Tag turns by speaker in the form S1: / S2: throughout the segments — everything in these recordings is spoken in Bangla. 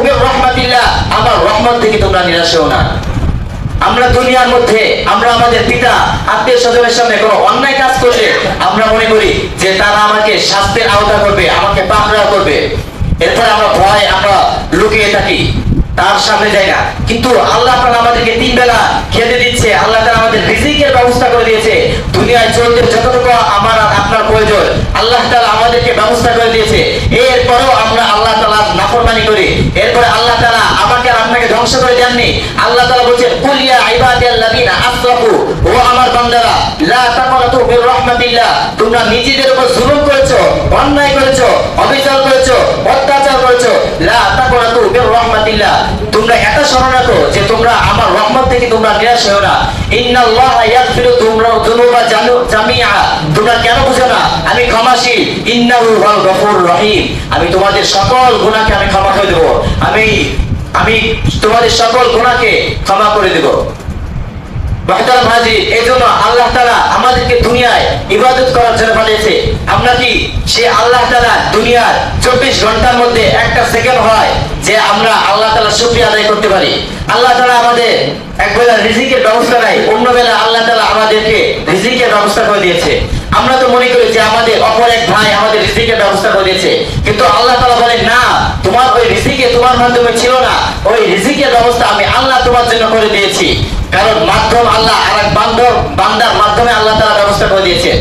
S1: মির রাহমাতিল্লাহ, আমার রহমত থেকে তোমরা নিরাশ হও না। আমরা দুনিয়ার মধ্যে আমরা আমাদের পিতা আত্মীয় স্বজনের সামনে কোনো অন্যায় কাজ করলে আমরা মনে করি যে তারা আমাকে শাস্তির আওতা করবে, আমাকে পাকড়াও করবে, এরপর আমরা ভয় আমরা লুকিয়ে থাকি, তার সামনে যাই না। কিন্তু আল্লাহ তাআলা আমাদেরকে তিন বেলা খেতে দিচ্ছে, আল্লাহ তাআলা আমাদের রিজিকের ব্যবস্থা করে দিয়েছে। দুনিয়ায় চলতে যতটুকু আমার আপনার প্রয়োজন আল্লাহ তাআলা আমাদেরকে ব্যবস্থা করে দিয়েছে। এরপরেও আমরা আল্লাহ তাআলার নাফরমানি করি, এরপরে আল্লাহ তাআলা আমাকে আর আপনাকে ধ্বংস করে দেননি। আল্লাহ তাআলা বলেন, কুল ইয়া ইবাদিয়াল্লাযিনা আসরাফু, ও আমার বান্দারা, লা তাকনাতু মির রাহমাতিল্লাহ, তোমরা নিজেদের উপর জুলুম করেছো, অন্যায় করেছো, অবিচার করেছো, অত্যাচার করেছো, লা তাকনাতু মির রাহমাতিল্লাহ, তোমরা এটা স্মরণ রাখো যে তোমরা আমার রহমত থেকে তোমরা নিরাশ হও না। ইন্নাল্লাহা ইয়াগফিরু যুনুবা জামিআ, তোমরা কেন বুঝো না আমি ক্ষমাশীল, ইন্নাহু হুয়াল গফুরুর রহিম, আমি তোমাদের সকল গুনাহকে আমি ক্ষমা করে দেব, আমি তোমাদের সকল গুনাহকে ক্ষমা করে দেব। মুহতারাম হাজির, এজন্য আল্লাহ তাআলা আমাদেরকে দুনিয়ায় ইবাদত করার জন্য পাঠিয়েছে। আমরা কি সে আল্লাহ তাআলা দুনিয়ার 24 ঘন্টার মধ্যে একটা সেকেন্ড হয় যে আমরা আল্লাহ তাআলা শুকরিয়া আদায় করতে পারি? আল্লাহ তাআলা আমাদের একবেলা রিজিকের ব্যবস্থা নাই, অন্য বেলা আল্লাহ তাআলা আমাদেরকে রিজিকের ব্যবস্থা করে দিয়েছে। আমরা তো মনে করি যে আমাদের অপর এক ভাই আমাদের রিজিকের ব্যবস্থা করে দিয়েছে, কিন্তু আল্লাহ তাআলা বলেন না, তোমার ওই রিজিকে তোমার মাধ্যমে ছিল না, ওই রিজিকের ব্যবস্থা আমি আল্লাহ তোমার জন্য করে দিয়েছি। কারণ মাধ্যম আল্লাহ, আর এক বান্দার মাধ্যমে আল্লাহ তাআলা ব্যবস্থা করে দিয়েছে।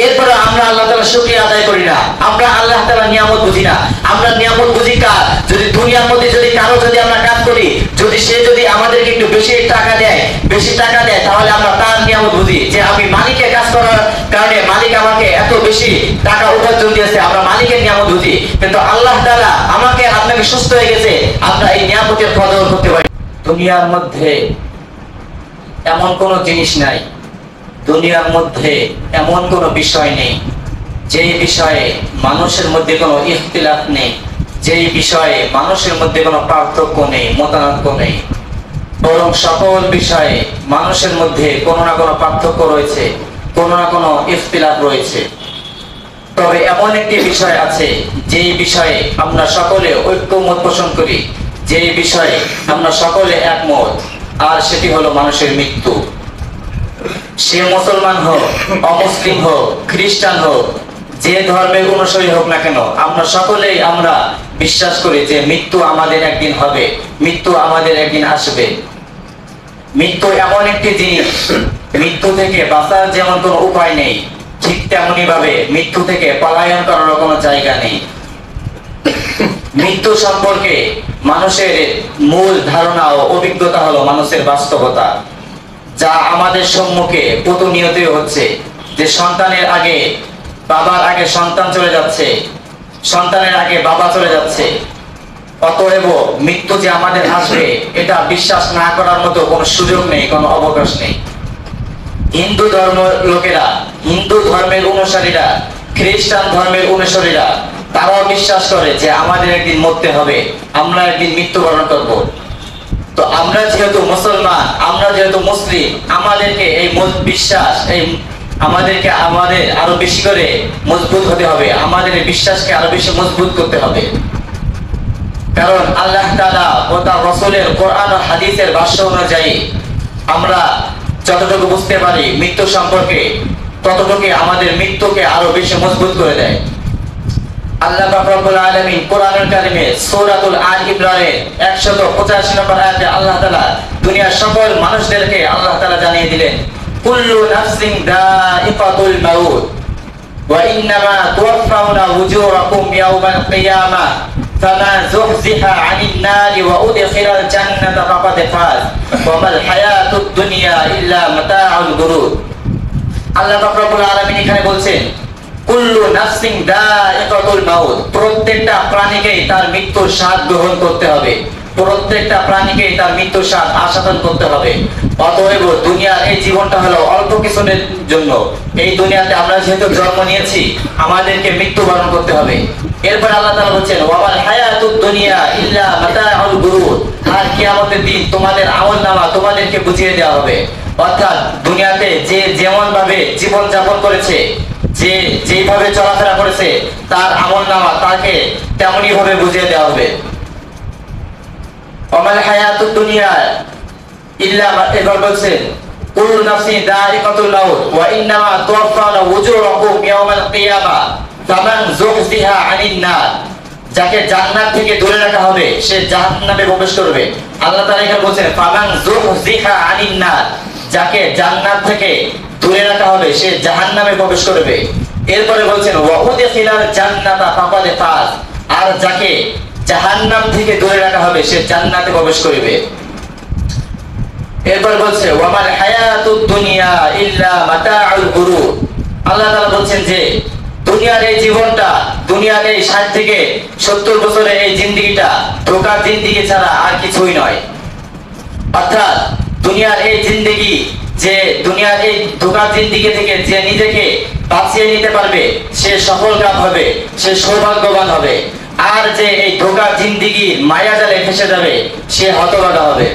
S1: এরপরে আমরা আল্লাহ তাআলা শুকরিয়া আদায় করি না, আমরা আল্লাহ তাআলা নিয়ামত বুঝি না। আমরা নিয়ামত বুঝি কার? যদি দুনিয়ার মধ্যে যদি কারো যদি আমরা কাজ করি, যদি সে যদি আমাদেরকে একটু বেশি টাকা দেয় তাহলে আমরা তার নিয়ামত বুঝি যে আমি মালিকের কাজ করার কারণে মালিক আমাকে এত বেশি টাকা উপার্জন দিয়েছে, আমরা মালিকের নিয়ামত বুঝি। কিন্তু আল্লাহ তাআলা আমাকে আপনাকে সুস্থ হয়ে গেছে, আমরা এই নিয়ামতের কদর করতে পারি। দুনিয়ার মধ্যে এমন কোনো জিনিস নাই, দুনিয়ার মধ্যে এমন কোনো বিষয় নেই যে বিষয়ে মানুষের মধ্যে কোনো ইখতিলাফ নেই, যেই বিষয়ে মানুষের মধ্যে কোনো পার্থক্য নেই, মতানৈক্য নেই, বরং সকল বিষয়ে মানুষের মধ্যে কোনো না কোনো পার্থক্য রয়েছে, কোনো না কোনো ইখতিলাফ রয়েছে। তবে এমন একটি বিষয় আছে যেই বিষয়ে আমরা সকলে ঐক্যমত পোষণ করি, যেই বিষয়ে আমরা সকলে একমত, আর সেটি হলো মানুষের মৃত্যু। সে মুসলমান হোক, অমুসলিম হোক, খ্রিস্টান হোক, যে ধর্মের অনুসারী হোক না কেন, আমরা সকলেই আমরা বিশ্বাস করি যে মৃত্যু আমাদের একদিন হবে, মৃত্যু আমাদের একদিন আসবে। মৃত্যু এমন একটি জিনিস, মৃত্যু থেকে বাঁচার যেমন কোনো উপায় নেই, ঠিক তেমনি ভাবে মৃত্যু থেকে পলায়ন করার কোনো জায়গা নেই। মৃত্যু সম্পর্কে মানুষের মূল ধারণা ও অভিজ্ঞতা হলো মানুষের বাস্তবতা, যা আমাদের সম্মুখে প্রতিনিয়ত হচ্ছে, যে সন্তানের আগে বাবার আগে সন্তান চলে যাচ্ছে, সন্তানের আগে বাবা চলে যাচ্ছে। অতএব মৃত্যু যে আমাদের আসবে এটা বিশ্বাস না করার মতো কোনো সুযোগ নেই, কোনো অবকাশ নেই। হিন্দু ধর্ম লোকেরা, হিন্দু ধর্মের অনুসারীরা, খ্রিস্টান ধর্মের অনুসারীরা, তারাও বিশ্বাস করে যে আমাদের একদিন মরতে হবে, আমরা একদিন মৃত্যুবরণ করব। তো আমরা যেহেতু মুসলমান, আমরা যেহেতু মুসলিম, আমাদেরকে এই বিশ্বাস আমাদের আরো বেশি করে মজবুত হতে হবে, আমাদের বিশ্বাসকে আরো বেশি মজবুত করতে হবে। কারণ আল্লাহ তাআলা ও তার রাসূলের কোরআন ও হাদিসের ভাষ্য অনুযায়ী আমরা যতটুকু বুঝতে পারি মৃত্যু সম্পর্কে, ততটুকু আমাদের মৃত্যুকে আরো বেশি মজবুত করে দেয়। আল্লাহ পাক রব্বুল আলামিন কোরআনুল কারীমে সূরাতুল আল ইমরানের 185 নম্বর আয়াতে আল্লাহ তাআলা দুনিয়ার সকল মানুষদেরকে আল্লাহ তাআলা জানিয়ে দিলেন, কুল্লু নাফসিন দাইকাতুল মাউত ওয়া ইন্নামা তুওয়াফাউনা উজুরাকুম ইয়াওমাল কিয়ামাহ ফামান যুহজিহা আনিন নারি ওয়া উদখিলাল জান্নাতা ফাকাদ ফাজ ওয়া মাল হায়াতুদ দুনিয়া ইল্লা মাতাউল গুরুর। আল্লাহ পাক রব্বুল আলামিন এখানে বলছেন, কুল্লু নাফসিন দাইকাতুল মাউত, প্রত্যেকটা প্রাণীকেই তার মৃত্যুর স্বাদ গ্রহণ করতে হবে, প্রত্যেকটা প্রাণীকেই তার মৃত্যুর স্বাদ আস্বাদন করতে হবে। অতএব দুনিয়ার এই জীবনটা হলো অল্প কিছুদিনের জন্য। এই দুনিয়াতে আমরা যেহেতু জন্ম নিয়েছি, আমাদেরকে মৃত্যুবরণ করতে হবে। এরপর আল্লাহ তাআলা বলেন, ওয়া মাল হায়াতুদ দুনিয়া ইল্লা মাতাউল গুরুর, আর কিয়ামতের দিন তোমাদের আমলনামা তোমাদেরকে বুঝিয়ে দেওয়া হবে। অর্থাৎ দুনিয়াতে যে যেমন ভাবে জীবন যাপন করেছে, যে যেভাবে চলাফেরা করেছে, তার আমলনামা তাকে তেমনি ভাবে বুঝিয়ে দেওয়া হবে। ওমাল হায়াতুদ দুনিয়া ইল্লা এবার বলছেন কুল্লু নাফসিন যায়িকাতুল মাউত ওয়া ইন্নামা তুওয়াফাউনা উজুরাকুম ইয়াওমাল কিয়ামাহ ফামান যুহজিহা আনিন নার। যাকে জান্নাত থেকে দূরে রাখা হবে সে জাহান্নামে প্রবেশ করবে। আল্লাহ তাআলা এখানে বলেন ফামান যুহজিহা আনিন নার, যাকে জান্নাত থেকে দূরে রাখা হবে সে জাহান্নামে প্রবেশ করবে। এরপরে বলছেন ওয়া উদখিলাল জান্নাতা ফাকাদ ফাজ, আর যাকে জাহান্নাম থেকে দূরে রাখা হবে সে জান্নাতে প্রবেশ করবে। এরপর বলছে ওয়ামাল হায়াতুদ দুনিয়া ইল্লা মাতাউল গুরুর। আল্লাহ তাআলা বলছেন যে দুনিয়ার এই জীবনটা, দুনিয়ার এই 60 থেকে 70 বছরের এই জিন্দেগিটা ধোঁকার জিন্দেগি ছাড়া আর কিছুই নয়। অর্থাৎ দুনিয়ার এই জিন্দেগি, যে দুনিয়ার এই ধোঁকার জিন্দেগি থেকে যে নিজেকে বাঁচিয়ে নিতে পারবে সে সফলকাম হবে, সে সৌভাগ্যবান হবে। আর যে এই ধোঁকার জিন্দেগি মায়াজালে ফেসে যাবে সে হতভাগা হবে।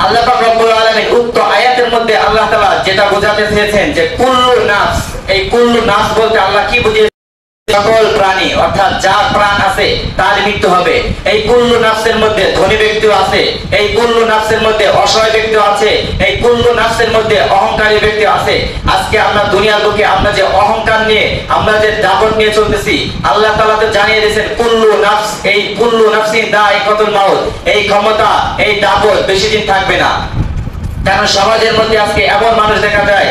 S1: আল্লাহ পাক রব্বুল আলামিন উক্ত আয়াতের মধ্যে আল্লাহ তাআলা যেটা বোঝাতে চেয়েছেন যে কুল্লু নাফস, এই কুল্লু নাফস বলতে আল্লাহ কি বুঝিয়েছেন? সকল প্রাণী, অর্থাৎ যা প্রাণ আছে তার মৃত্যু হবে। এই কুল্লু নাফসের মধ্যে ধনী ব্যক্তিও আছে, এই কুল্লু নাফসের মধ্যে অসহায় ব্যক্তিও আছে, এই কুল্লু নাফসের মধ্যে অহংকারী ব্যক্তিও আছে। আজকে আমরা দুনিয়ার বুকে আমরা যে অহংকার নিয়ে, আমরা যে দাপট নিয়ে চলতেছি, আল্লাহ তাআলা তো জানিয়ে দিয়েছেন কুল্লু নাফস, এই কুল্লু নাফসিন যায়িকাতুল মাউত, এই ক্ষমতা, এই দাপট বেশি দিন থাকবে না। কারণ সমাজের মধ্যে আজকে এমন মানুষ দেখা যায়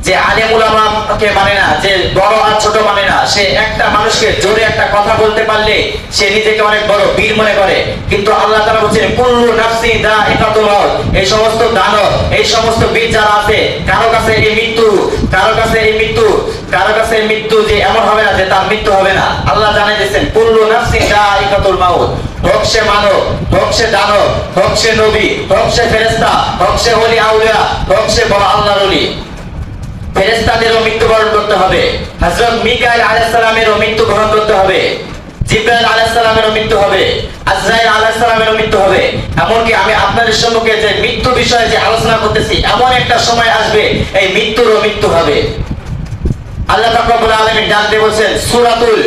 S1: যে আলেম উলামাকে মানে না, যে বড় আর ছোট মানে না, সে একটা মানুষকে জোরে একটা কথা বলতে পারলে সে নিজেকে অনেক বড় বীর মনে করে। কিন্তু আল্লাহ তাআলা বলেন কুল্লু নাফসিন যায়িকাতুল মাউত, এই সমস্ত দানব, এই সমস্ত বীর যারা আছে, কারো কাছে এই মৃত্যু, কারো কাছে এই মৃত্যু, কারো কাছে এই মৃত্যু যে এমন হবে না যে তার মৃত্যু হবে না। আল্লাহ জানিয়ে দিয়েছেন কুল্লু নাফসিন যায়িকাতুল মাউত। হোক সে মানব, হোক সে দানব, হোক সে নবী, হোক সে ফেরেশতা, হোক সে ওলি আউলিয়া, হোক সে বড় আল্লাহর ওলি, ফেরেশতাদেরও মৃত্যুবরণ করতে হবে। হযরত মিকাইল আলাইহিস সালামেরও মৃত্যু গ্রহণ করতে হবে, জিবরাইল আলাইহিস সালামেরও মৃত্যু হবে, আজরাইল আলাইহিস সালামেরও মৃত্যু হবে। এমনকি আমি আপনাদের সম্মুখে যে মৃত্যু বিষয়ে যে আলোচনা করতেছি, এমন একটা সময় আসবে এই মৃত্যুরও মৃত্যু হবে। আল্লাহ পাক রব্বুল আলামিন ডাকতে বলেন সূরাতুল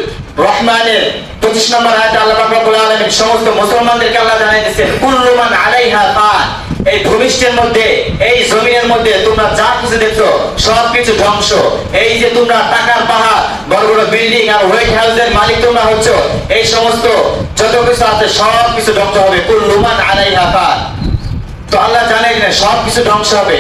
S1: রহমানের 25 নম্বর আয়াতে আল্লাহ পাক রব্বুল আলামিন সমস্ত মুসলমানদেরকে আল্লাহ জানিয়ে দিয়েছেন কুল্লু মান আলাইহা ফান, এই ভূমিষ্ঠের মধ্যে, এই জমিনের মধ্যে তোমরা যা কিছু দেখছো সবকিছু ধ্বংস। এই যে তোমরা টাকার পাহাড়, বড় বড় বিল্ডিং আর হোয়াইট হাউসের মালিক তোমরা হচ্ছ, এই সমস্ত যত কিছু আছে সবকিছু ধ্বংস হবে। কুল্লু মান আলাইহা ফান, তো আল্লাহ জানেন না সবকিছু ধ্বংস হবে,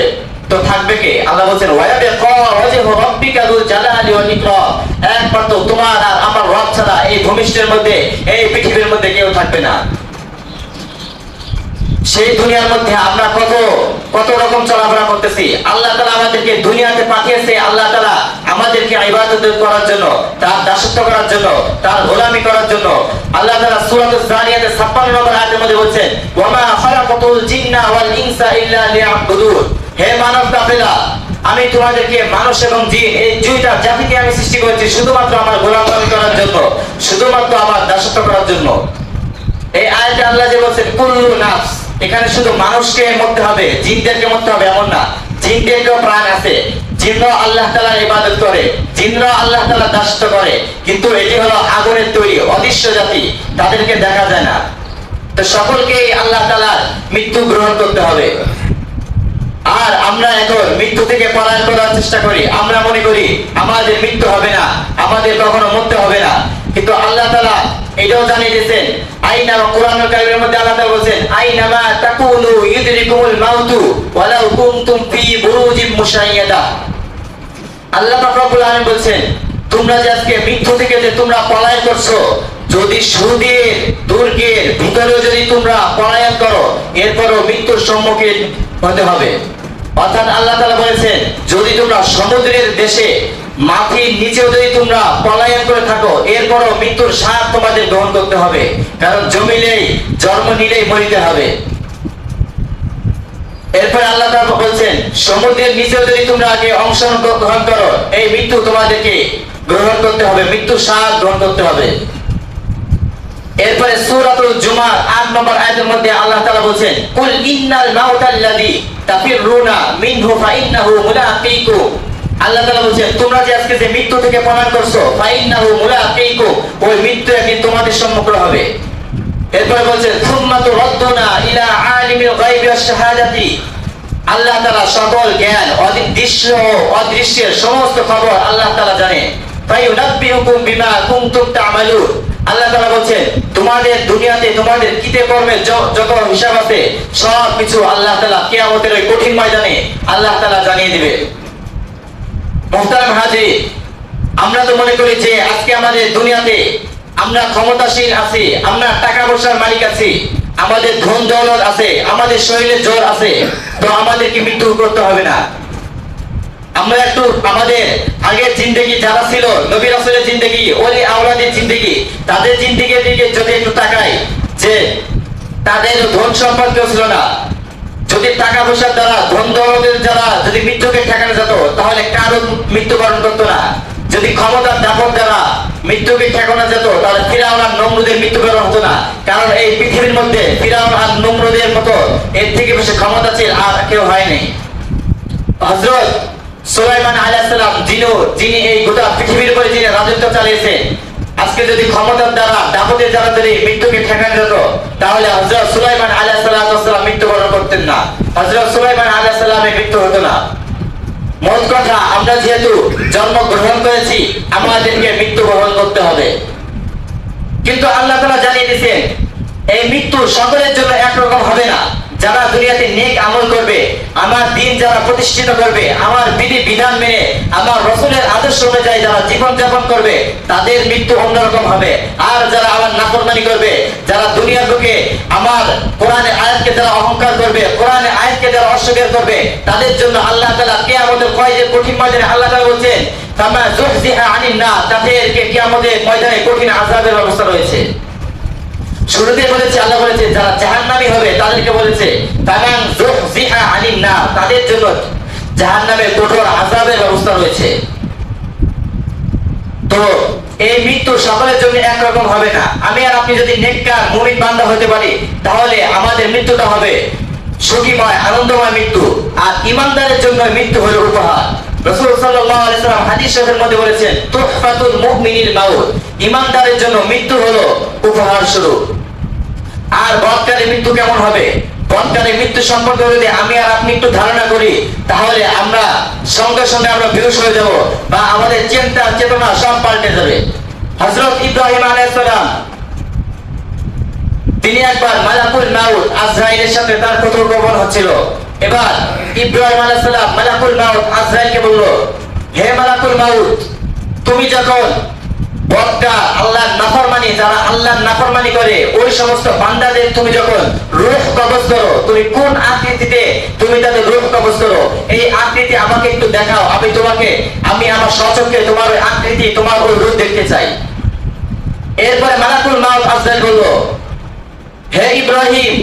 S1: তো থাকবে কে? আল্লাহ বলেন ওয়ায়াবকা ওয়াজহু রাব্বিকা যুল জালালি ওয়াল ইকরাম, একমাত্র তোমার আর আমার রব ছাড়া এই ভূমিষ্ঠের মধ্যে, এই পৃথিবীর মধ্যে কেউ থাকবে না। সেই দুনিয়ার মধ্যে আমরা কত রকম চলাফেরা করতেছি। আল্লাহ তাআলা আমাদেরকে দুনিয়াতে পাঠিয়েছে, আল্লাহ তাআলা আমাদেরকে ইবাদত করার জন্য, তার দাসত্ব করার জন্য, তার গোলামি করার জন্য। আল্লাহ তাআলা সূরাতুজ জারিয়াতে 56 নম্বর আয়াতের মধ্যে বলেন ওয়ামা খালাকাতুল জিন্না ওয়াল ইনসা ইল্লা লিয়াবুদুন, হে মানব কাফেলা, আমি তোমাদেরকে মানুষ এবং জিন এই দুইটা জাতিকে আমি সৃষ্টি করেছি শুধুমাত্র আমার গোলামি করার জন্য, শুধুমাত্র আমার দাসত্ব করার জন্য। এই আয়াতে আল্লাহ যে বলেন কুল্লু নাফস, এখানে শুধু মানুষকে মরতে হবে, জিনদেরকে মরতে হবে এমন না, জিনদেরকেও প্রাণ আছে, জিনরা আল্লাহ তাআলার ইবাদত করে, জিনরা আল্লাহ তাআলার দাসত্ব করে, কিন্তু এটি হলো আগুনের তৈরি অদৃশ্য জাতি, তাদেরকে দেখা যায় না। তো সকলকেই আল্লাহ তাআলার মৃত্যু গ্রহণ করতে হবে। আর আমরা এখন মৃত্যু থেকে পলায়ন করার চেষ্টা করি, আমরা মনে করি আমাদের মৃত্যু হবে না, আমাদের কখনো মরতে হবে না। কিন্তু আল্লাহ তাআলা এটাও জানিয়ে দিয়েছেন, আইনা কোরআনুল কারীমের মধ্যে আল্লাহ তাআলা বলেন আইনামা তাকুনু ইউদরিকুমুল মাউতু ওয়ালাউ কুনতুম ফি বুরুজিম মুশাইয়াদা। আল্লাহ পাক রব্বুল আলামিন বলেন তোমরা যে আজকে মৃত্যু থেকে যে তোমরা পলায়ন করছো, যদি সুদূর দুর্গের ভিতরেও যদি তোমরা পলায়ন করো, এরপরও মৃত্যুর সম্মুখীন হতে হবে। অর্থাৎ আল্লাহ তাআলা বলেছেন যদি তোমরা সমুদ্রের দেশে মাটির নিচেও যদি তোমরা পলায়ন করে থাকো, এরপরও মৃত্যুর স্বাদ তোমাদের গ্রহণ করতে হবে, কারণ জমিলেই জন্ম নিলেই মরিতে হবে। এরপর আল্লাহ তাআলা বলেন সমুদ্রের নিচেও যদি তোমরা আগে অংশগ্রহণ করো, এই মৃত্যু তোমাদেরকে গ্রহণ করতে হবে, মৃত্যুর স্বাদ গ্রহণ করতে হবে। এরপরে সূরাতুল জুমার 8 নম্বর আয়াতের মধ্যে আল্লাহ তাআলা বলেন কুল ইন্নাল মাউতাল্লাযী তাফিরুনা মিনহু ফাইন্নাহু মুলাকীকুম। আল্লাহ তাআলা বলেন তোমরা যে আজকে যে মৃত্যু থেকে পলায়ন করছো, ফাইন্নাহু মুলাকীকুম, ওই মৃত্যু একদিন তোমাদের সম্মুখীন হবে। এরপরে বলছেন সুম্মা তুরাদ্দুনা ইলা আলিমিল গায়বি ওয়াশ শাহাদাতি, আল্লাহ তাআলা সকল জ্ঞান, দৃশ্য অদৃশ্যের সমস্ত খবর আল্লাহ তাআলা জানেন। ফায়ুনাব্বিউকুম বিমা কুনতুম তা'মালুন, আল্লাহ তাআলা বলেন তোমাদের দুনিয়াতে তোমাদের কৃতে কর্মের যত হিসাব আছে সব কিছু আল্লাহ তাআলা কিয়ামতের ওই কঠিন ময়দানে আল্লাহ তাআলা জানিয়ে দিবে। মুহতারাম হাজির, আমরা তো মনে করি যে আজকে আমাদের দুনিয়াতে আমরা ক্ষমতাশীল আছি, আমরা টাকা পয়সার মালিক আছি, আমাদের ধন দৌলত আছে, আমাদের শরীরে জোর আছে, তো আমাদেরকে মৃত্যু করতে হবে না। আমরা একটু আমাদের আগের জিন্দেগি যারা ছিল, নবী রাসূলের জিন্দেগি, ওলি আওলাদের জিন্দেগি, তাদের জিন্দেগির দিকে যদি একটু তাকাই, যে তাদের ধন সম্পদ কেউ ছিল না, যদি টাকা পয়সার দ্বারা ধন দৌলতের দ্বারা যদি মৃত্যুকে ঠেকানো যেত তাহলে কারো মৃত্যুবরণ করতো না। যদি ক্ষমতার দাপট দ্বারা মৃত্যুকে ঠেকানো যেত তাহলে ফিরাউন আর নমরুদের মৃত্যুবরণ হতো না, কারণ এই পৃথিবীর মধ্যে ফিরাউন আর নমরুদের মতো এর থেকে বেশি ক্ষমতাশীল আর কেউ হয়নি। হযরত সুলাইমান আলাইহিস সালাম যিনি এই গোটা পৃথিবীর উপরে যিনি রাজত্ব চালিয়েছেন, আজকে যদি ক্ষমতার দ্বারা দাপটের দ্বারা যদি মৃত্যুকে ঠেকানো যেত তাহলে হযরত সুলাইমান আলাইহিস সালাম মৃত্যুবরণ করতেন না, হযরত সুলাইমান আলাইহিস সালামের মৃত্যু হতো না। মোট কথা, আমরা যেহেতু জন্মগ্রহণ করেছি আমাদেরকে মৃত্যুবরণ করতে হবে, কিন্তু আল্লাহ তাআলা জানিয়ে দিয়েছেন এই মৃত্যু সকলের জন্য একরকম হবে না। যারা দুনিয়াতে নেক আমল করবে, আমার দিন যারা প্রতিষ্ঠিত করবে, আমার বিধি বিধান মেনে আমার রাসূলের আদর্শ অনুযায়ী যারা জীবন যাপন করবে তাদের মৃত্যু অন্যরকম হবে। আর যারা আমার নাফরমানি করবে, যারা দুনিয়ার বুকে আমার কোরআনের আয়াতকে যারা অহংকার করবে, কোরআনের আয়াতকে যারা অস্বীকার করবে, তাদের জন্য আল্লাহ তাআলা কিয়ামতের কঠিন ময়দানে আল্লাহ তাআলা বলেন ফামা যুহজিহা আনিন নার, তাদেরকে কিয়ামতের ময়দানে কঠিন আযাবের ব্যবস্থা রয়েছে। শুরুতে বলেছে আল্লাহ বলেছে যারা জাহান্নামী হবে তাদেরকে বলেছে ফামান যুহজিহা আনিন নার, তাদের জন্য জাহান্নামের কঠোর আযাবের ব্যবস্থা রয়েছে। তো এই মৃত্যু সকলের জন্য একরকম হবে না। আমি আর আপনি যদি নেককার মুমিন বান্দা হতে পারি তাহলে আমাদের মৃত্যুটা হবে সুখীময় আনন্দময় মৃত্যু, আর ঈমানদারের জন্য মৃত্যু হলো উপহার। রাসূল সাল্লাল্লাহু আলাইহি ওয়াসাল্লাম হাদিস শরীফের মধ্যে বলেছেন তুহফাতুল মুমিনিল মাউত, ঈমানদারের জন্য মৃত্যু হলো উপহার স্বরূপ। আর বদকারের মৃত্যু কেমন হবে? বদকারের মৃত্যু সম্পর্কে যদি আমি আর আপনি একটু ধারণা করি তাহলে আমরা সঙ্গে সঙ্গে আমরা বেহুশ হয়ে যাব বা আমাদের চিন্তা চেতনা সব পাল্টে যাবে। হযরত ইব্রাহিম আলাইহিস সালাম তিনি একবার মালাকুল মাউত আজরাইলের সাথে তার কথোপকথন হচ্ছিল। এবার ইব্রাহিম আলাইহিস সালাম মালাকুল মাউত আজরাইলকে বলল, হে মালাকুল মাউত, তুমি যখন বদকার আল্লাহর নাফরমানি, যারা আল্লাহর নাফরমানি করে ওই সমস্ত বান্দাদের তুমি যখন রূহ কবজ করো, তুমি কোন আকৃতিতে তুমি তাদের রূহ কবজ করো, এই আকৃতি আমাকে একটু দেখাও, আমি আমার স্বচক্ষে তোমার ওই আকৃতি, তোমার ওই রূপ দেখতে চাই। এরপরে মালাকুল মাউত আজরাইল বলল, হে ইব্রাহিম,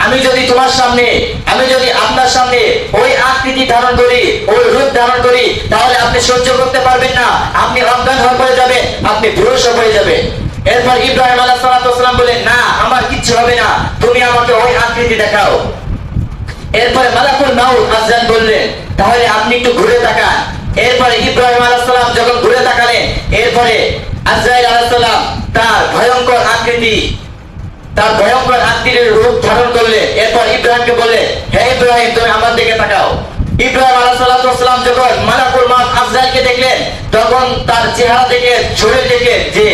S1: আমি যদি আপনার সামনে ওই আকৃতি ধারণ করি, ওই রূপ ধারণ করি, তাহলে আপনি সহ্য করতে পারবেন না, আপনি অজ্ঞান হয়ে পড়ে যাবেন, আপনি বেহুশ হয়ে যাবেন। এরপর ইব্রাহিম আলাইহিস সালাম বলেন, না, আমার কিচ্ছু হবে না, তুমি আমাকে ওই আকৃতি দেখাও। এরপরে মালাকুল মাউত আজরাইল বললেন, তাহলে আপনি একটু ঘুরে তাকান। এরপরে ইব্রাহিম আলাইহিস সালাম যখন ঘুরে তাকালেন, এরপরে আজরাইল আলাইহিস সালাম তার ভয়ঙ্কর আকৃতির রূপ ধারণ করলেন। এরপর ইব্রাহিমকে বলে, হে ইব্রাহিম, তুমি আমার দিকে তাকাও। ইব্রাহিম আলাইহিস সালাম যখন মালাকুল মাউত আজরাইলকে দেখলেন তখন তার চেহারা দেখে, শরীর দেখে যে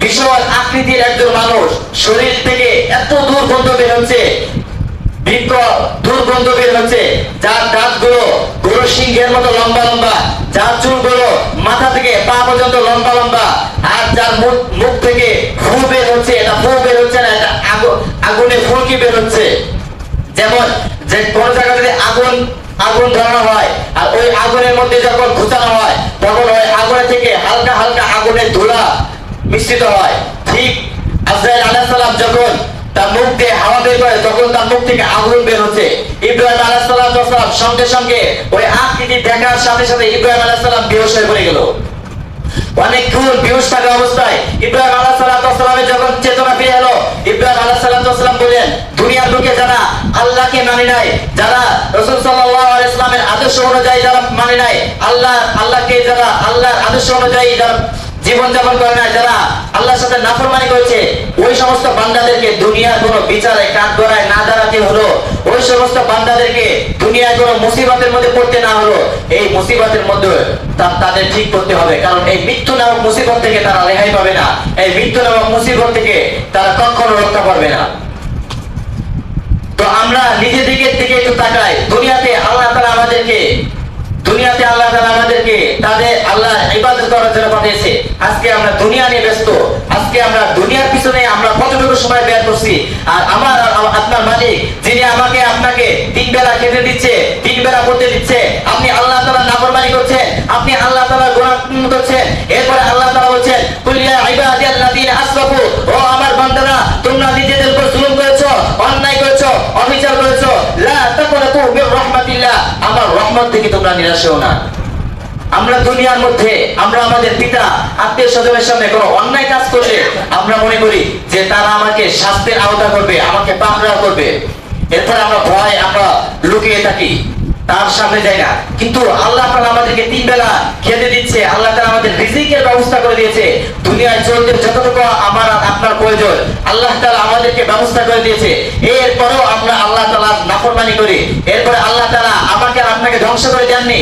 S1: বিশাল আকৃতির একজন মানুষ, শরীর থেকে এত দুর্গন্ধ বের হচ্ছে, দুর্গন্ধ বের হচ্ছে, যার দাঁতগুলো গরুর সিংহের মতো লম্বা লম্বা, যার চুলগুলো মাথা থেকে পা পর্যন্ত লম্বা লম্বা, আর যার মুখ থেকে ফু বের হচ্ছে, এটা ফু বের হচ্ছে না, এটা আগুনে ফুলকি বের হচ্ছে। যেমন যে কোন জায়গায় যদি আগুন ধরানো হয় আর ওই আগুনের মধ্যে যখন ঘুচানো হয় তখন ওই আগুনের থেকে হালকা হালকা আগুনের ধুলা মিশ্রিত হয়, ঠিক আজরাইল আলাইহিস সালাম যখন তার মুখ দিয়ে হাওয়া বের করে তখন তার মুখ থেকে আগুন বের হচ্ছে। ইব্রাহিম আলাইহিস সালাম সঙ্গে সঙ্গে ওই আকৃতি দেখার সাথে সাথে ইব্রাহিম আলাইহিস সালাম বেহুশ হয়ে পড়ে গেল। অনেকক্ষণ বেহুশ থাকা অবস্থায় ইব্রাহিম আলাইহিস সালামের যখন চেতনা ফিরে এলো, ইব্রাহিম আলাইহিস সালাম বললেন, দুনিয়ার লোকে যারা আল্লাহকে মানে নাই, যারা রাসূল সাল্লাল্লাহু আলাইহি ওয়াসাল্লামের আদর্শ অনুযায়ী যারা মানে নাই, আল্লাহকে যারা আল্লাহর আদর্শ অনুযায়ী যারা জীবনযাপন করে না, যারা আল্লাহর সাথে নাফরমানি করেছে, ওই সমস্ত বান্দাদেরকে দুনিয়ার কোনো বিচারে কাঠগড়ায় না দাঁড়াতে হলো, ওই সমস্ত বান্দাদেরকে দুনিয়ার কোনো মুসিবতের মধ্যে পড়তে না হলো, এই মুসিবতের মধ্যে তাদের ঠিক করতে হবে। কারণ এই মৃত্যু নামক মুসিবত থেকে তারা রেহাই পাবে না, এই মৃত্যু নামক মুসিবত থেকে তারা কখনো রক্ষা পাবে না। তো আমরা নিজের দিকের দিকে একটু তাকাই। দুনিয়াতে আল্লাহ তাআলা আমাদেরকে তাদের আল্লাহ ইবাদত করার জন্য পাঠিয়েছে। আজকে আমরা দুনিয়া নিয়ে ব্যস্ত, আজকে আমরা দুনিয়ার পিছনে আমরা কতটুকু সময় ব্যয় করছি। আর আমার আপনার মালিক যিনি আমাকে আপনাকে 3 বেলা খেতে দিচ্ছে, 3 বেলা পড়তে দিচ্ছে, আপনি আল্লাহ তাআলার নাফরমানি করছেন, আপনি আল্লাহ তাআলার গুনাহ করছেন। এরপরে আল্লাহ তাআলা বলছেন, কুল ইয়া ইবাদিয়াল্লাযীনা আসরাফু, ও আমার বান্দারা তোমরা নিজেদের উপর জুলুম করেছো, অন্যায় করেছো, অবিচার করেছো, লা তাকুনাতু মির রাহমাতিল্লাহ, আমার রহমত থেকে তোমরা নিরাশ হও না। আমরা দুনিয়ার মধ্যে আমরা আমাদের পিতা আত্মীয় স্বজনের সামনে কোনো অন্যায় কাজ করলে আমরা মনে করি যে তারা আমাকে শাস্তির আওতা করবে, আমাকে পাকড়াও করবে। এরপরে আমরা ভয় আমরা লুকিয়ে থাকি, তার সামনে যাই না। কিন্তু আল্লাহ তাআলা আমাদেরকে 3 বেলা খেতে দিচ্ছে, আল্লাহ তাআলা আমাদের রিজিকের ব্যবস্থা করে দিয়েছে। দুনিয়ায় চলতে যতটুকু আমার আপনার প্রয়োজন আল্লাহ তাআলা আমাদেরকে ব্যবস্থা করে দিয়েছে। এরপরেও আমরা আল্লাহ তাআলার নাফরমানি করি। এরপরে আল্লাহ তাআলা আমাকে আর আপনাকে ধ্বংস করে দেননি।